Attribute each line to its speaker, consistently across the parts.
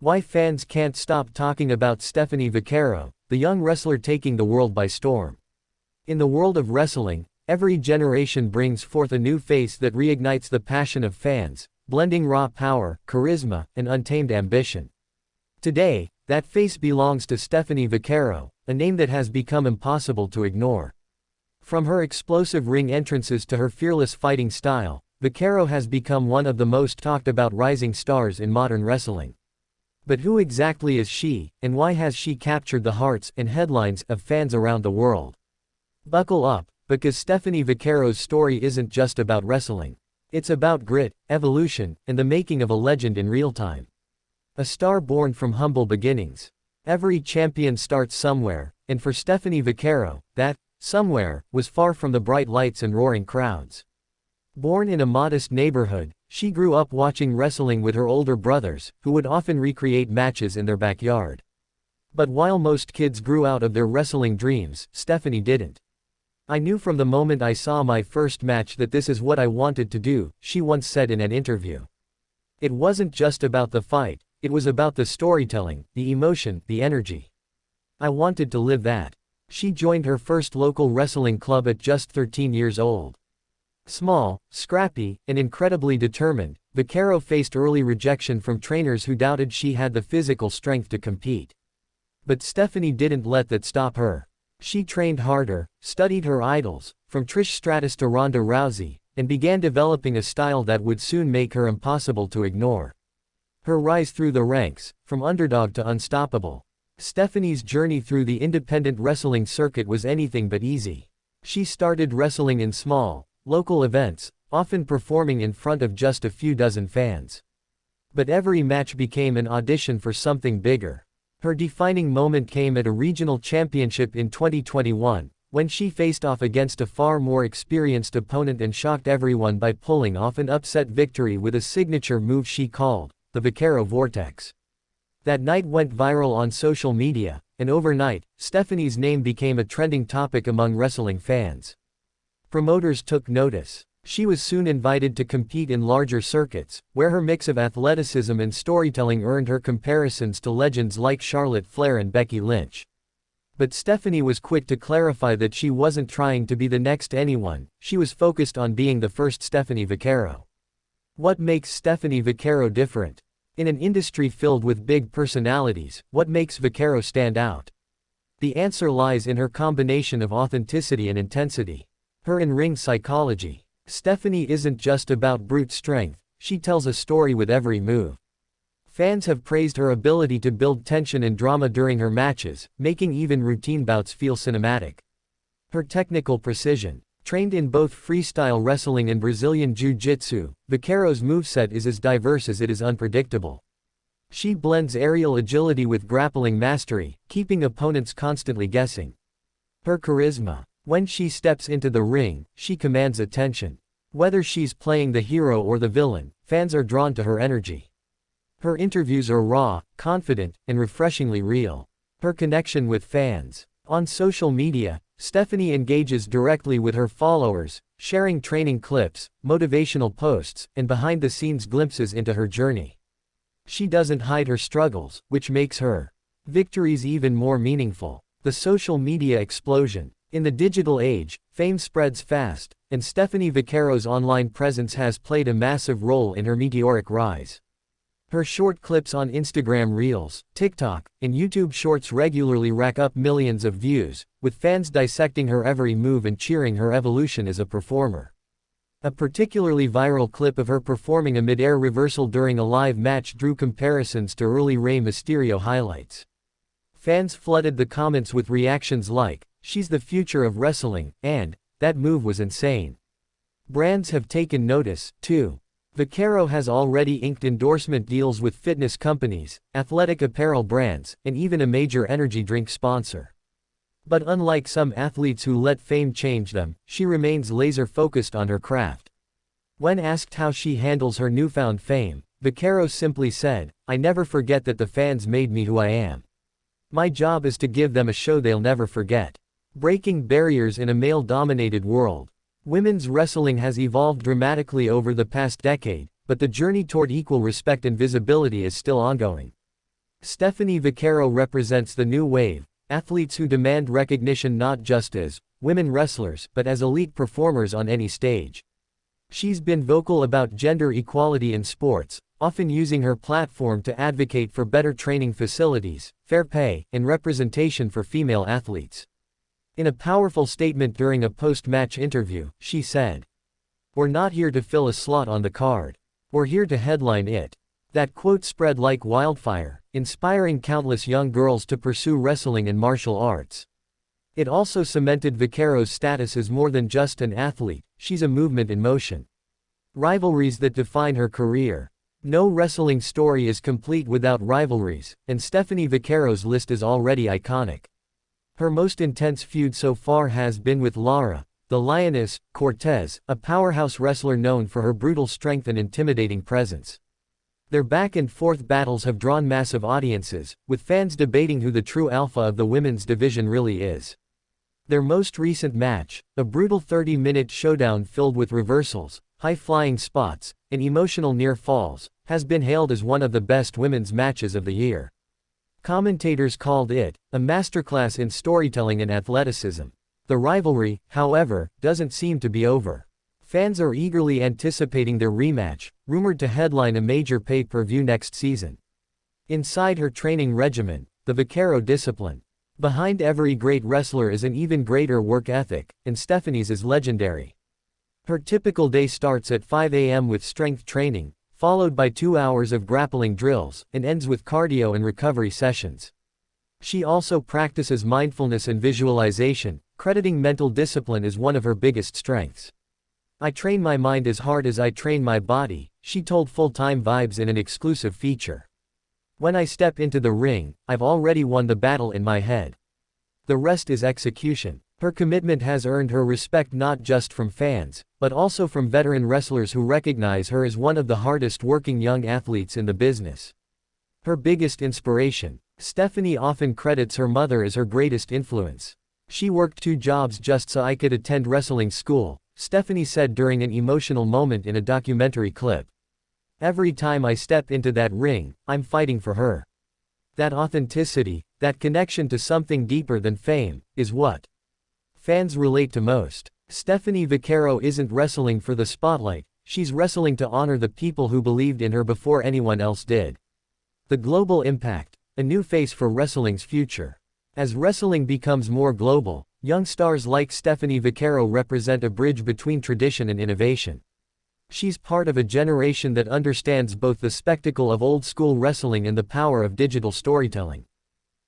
Speaker 1: Why fans can't stop talking about Stephanie Vaquero, the young wrestler taking the world by storm. In the world of wrestling, every generation brings forth a new face that reignites the passion of fans, blending raw power, charisma, and untamed ambition. Today, that face belongs to Stephanie Vaquero, a name that has become impossible to ignore. From her explosive ring entrances to her fearless fighting style, Vaquero has become one of the most talked about rising stars in modern wrestling. But who exactly is she, and why has she captured the hearts and headlines of fans around the world? Buckle up, because Stephanie Vaquero's story isn't just about wrestling. It's about grit, evolution, and the making of a legend in real time. A star born from humble beginnings. Every champion starts somewhere, and for Stephanie Vaquero, that somewhere was far from the bright lights and roaring crowds. Born in a modest neighborhood, she grew up watching wrestling with her older brothers, who would often recreate matches in their backyard. But while most kids grew out of their wrestling dreams, Stephanie didn't. "I knew from the moment I saw my first match that this is what I wanted to do," she once said in an interview. It wasn't just about the fight, it was about the storytelling, the emotion, the energy. "I wanted to live that." She joined her first local wrestling club at just 13 years old. Small, scrappy, and incredibly determined, Vaquero faced early rejection from trainers who doubted she had the physical strength to compete. But Stephanie didn't let that stop her. She trained harder, studied her idols, from Trish Stratus to Ronda Rousey, and began developing a style that would soon make her impossible to ignore. Her rise through the ranks, from underdog to unstoppable. Stephanie's journey through the independent wrestling circuit was anything but easy. She started wrestling in small, local events, often performing in front of just a few dozen fans. But every match became an audition for something bigger. Her defining moment came at a regional championship in 2021, when she faced off against a far more experienced opponent and shocked everyone by pulling off an upset victory with a signature move she called the Vaquero Vortex. That night went viral on social media, and overnight, Stephanie's name became a trending topic among wrestling fans. Promoters took notice. She was soon invited to compete in larger circuits, where her mix of athleticism and storytelling earned her comparisons to legends like Charlotte Flair and Becky Lynch. But Stephanie was quick to clarify that she wasn't trying to be the next anyone, she was focused on being the first Stephanie Vaquero. What makes Stephanie Vaquero different? In an industry filled with big personalities, what makes Vaquero stand out? The answer lies in her combination of authenticity and intensity. Her in-ring psychology. Stephanie isn't just about brute strength, she tells a story with every move. Fans have praised her ability to build tension and drama during her matches, making even routine bouts feel cinematic. Her technical precision. Trained in both freestyle wrestling and Brazilian Jiu-Jitsu, Vaquero's moveset is as diverse as it is unpredictable. She blends aerial agility with grappling mastery, keeping opponents constantly guessing. Her charisma. When she steps into the ring, she commands attention. Whether she's playing the hero or the villain, fans are drawn to her energy. Her interviews are raw, confident, and refreshingly real. Her connection with fans. On social media, Stephanie engages directly with her followers, sharing training clips, motivational posts, and behind-the-scenes glimpses into her journey. She doesn't hide her struggles, which makes her victories even more meaningful. The social media explosion. In the digital age, fame spreads fast, and Stephanie Vaquero's online presence has played a massive role in her meteoric rise. Her short clips on Instagram Reels, TikTok, and YouTube Shorts regularly rack up millions of views, with fans dissecting her every move and cheering her evolution as a performer. A particularly viral clip of her performing a mid-air reversal during a live match drew comparisons to early Rey Mysterio highlights. Fans flooded the comments with reactions like, "She's the future of wrestling," and "That move was insane." Brands have taken notice, too. Vaquero has already inked endorsement deals with fitness companies, athletic apparel brands, and even a major energy drink sponsor. But unlike some athletes who let fame change them, she remains laser-focused on her craft. When asked how she handles her newfound fame, Vaquero simply said, "I never forget that the fans made me who I am. My job is to give them a show they'll never forget." Breaking barriers in a male-dominated world. Women's wrestling has evolved dramatically over the past decade, but the journey toward equal respect and visibility is still ongoing. Stephanie Vaquero represents the new wave, athletes who demand recognition not just as women wrestlers but as elite performers on any stage. She's been vocal about gender equality in sports, often using her platform to advocate for better training facilities, fair pay, and representation for female athletes. In a powerful statement during a post-match interview, she said, "We're not here to fill a slot on the card. We're here to headline it." That quote spread like wildfire, inspiring countless young girls to pursue wrestling and martial arts. It also cemented Vaquero's status as more than just an athlete, she's a movement in motion. Rivalries that define her career. No wrestling story is complete without rivalries, and Stephanie Vaquero's list is already iconic. Her most intense feud so far has been with Lara, the Lioness, Cortez, a powerhouse wrestler known for her brutal strength and intimidating presence. Their back-and-forth battles have drawn massive audiences, with fans debating who the true alpha of the women's division really is. Their most recent match, a brutal 30-minute showdown filled with reversals, high-flying spots, and emotional near falls, has been hailed as one of the best women's matches of the year. Commentators called it a masterclass in storytelling and athleticism. The rivalry, however, doesn't seem to be over. Fans are eagerly anticipating their rematch, rumored to headline a major pay-per-view next season. Inside her training regimen, the Vaquero discipline. Behind every great wrestler is an even greater work ethic, and Stephanie's is legendary. Her typical day starts at 5 a.m. with strength training, followed by 2 hours of grappling drills, and ends with cardio and recovery sessions. She also practices mindfulness and visualization, crediting mental discipline as one of her biggest strengths. "I train my mind as hard as I train my body," she told Full-Time Vibes in an exclusive feature. "When I step into the ring, I've already won the battle in my head. The rest is execution." Her commitment has earned her respect not just from fans, but also from veteran wrestlers who recognize her as one of the hardest working young athletes in the business. Her biggest inspiration. Stephanie often credits her mother as her greatest influence. "She worked 2 jobs just so I could attend wrestling school," Stephanie said during an emotional moment in a documentary clip. "Every time I step into that ring, I'm fighting for her." That authenticity, that connection to something deeper than fame, is what fans relate to most. Stephanie Vaquero isn't wrestling for the spotlight, she's wrestling to honor the people who believed in her before anyone else did. The global impact, a new face for wrestling's future. As wrestling becomes more global, young stars like Stephanie Vaquero represent a bridge between tradition and innovation. She's part of a generation that understands both the spectacle of old-school wrestling and the power of digital storytelling.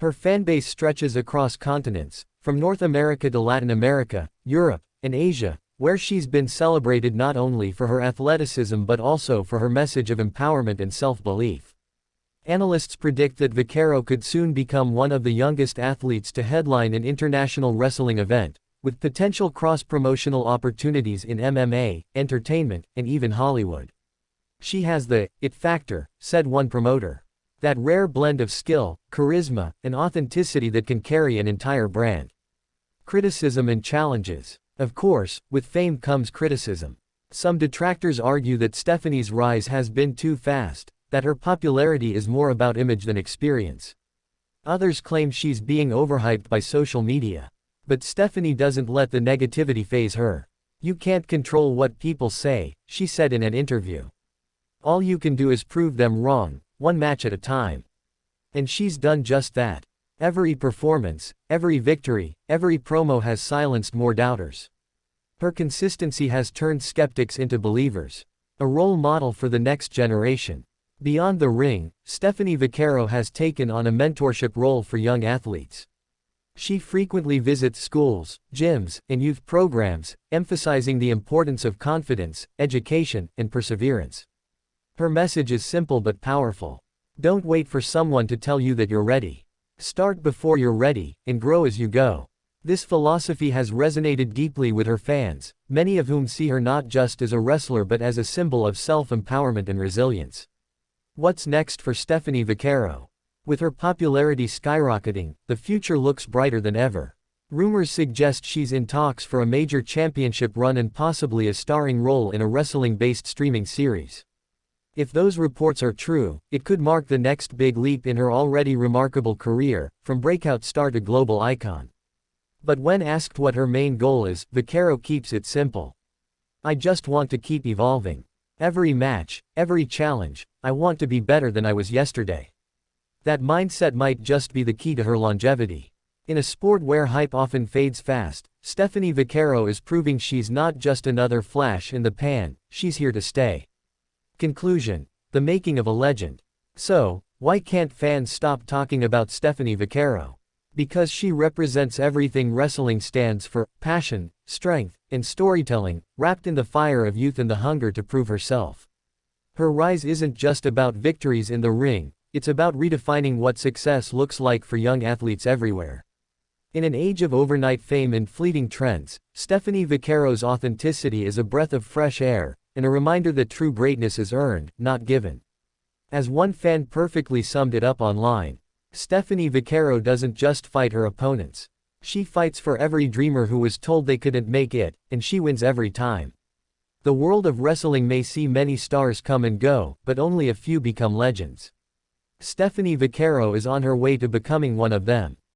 Speaker 1: Her fanbase stretches across continents, from North America to Latin America, Europe, and Asia, where she's been celebrated not only for her athleticism but also for her message of empowerment and self-belief. Analysts predict that Vaquero could soon become one of the youngest athletes to headline an international wrestling event, with potential cross-promotional opportunities in MMA, entertainment, and even Hollywood. "She has the it factor," said one promoter. "That rare blend of skill, charisma, and authenticity that can carry an entire brand." Criticism and challenges. Of course, with fame comes criticism. Some detractors argue that Stephanie's rise has been too fast, that her popularity is more about image than experience. Others claim she's being overhyped by social media. But Stephanie doesn't let the negativity faze her. "You can't control what people say," she said in an interview. "All you can do is prove them wrong, one match at a time." And she's done just that. Every performance, every victory, every promo has silenced more doubters. Her consistency has turned skeptics into believers. A role model for the next generation. Beyond the ring, Stephanie Vaquero has taken on a mentorship role for young athletes. She frequently visits schools, gyms, and youth programs, emphasizing the importance of confidence, education, and perseverance. Her message is simple but powerful. Don't wait for someone to tell you that you're ready. Start before you're ready, and grow as you go. This philosophy has resonated deeply with her fans, many of whom see her not just as a wrestler but as a symbol of self-empowerment and resilience. What's next for Stephanie Vaquero? With her popularity skyrocketing, the future looks brighter than ever. Rumors suggest she's in talks for a major championship run and possibly a starring role in a wrestling-based streaming series. If those reports are true, it could mark the next big leap in her already remarkable career, from breakout star to global icon. But when asked what her main goal is, Vaquero keeps it simple. I just want to keep evolving. Every match, every challenge, I want to be better than I was yesterday. That mindset might just be the key to her longevity. In a sport where hype often fades fast, Stephanie Vaquero is proving she's not just another flash in the pan, she's here to stay. Conclusion: the making of a legend. So, why can't fans stop talking about Stephanie Vaquero? Because she represents everything wrestling stands for: passion, strength, and storytelling, wrapped in the fire of youth and the hunger to prove herself. Her rise isn't just about victories in the ring, it's about redefining what success looks like for young athletes everywhere. In an age of overnight fame and fleeting trends, Stephanie Vaquero's authenticity is a breath of fresh air, and a reminder that true greatness is earned, not given. As one fan perfectly summed it up online, Stephanie Vaquero doesn't just fight her opponents. She fights for every dreamer who was told they couldn't make it, and she wins every time. The world of wrestling may see many stars come and go, but only a few become legends. Stephanie Vaquero is on her way to becoming one of them.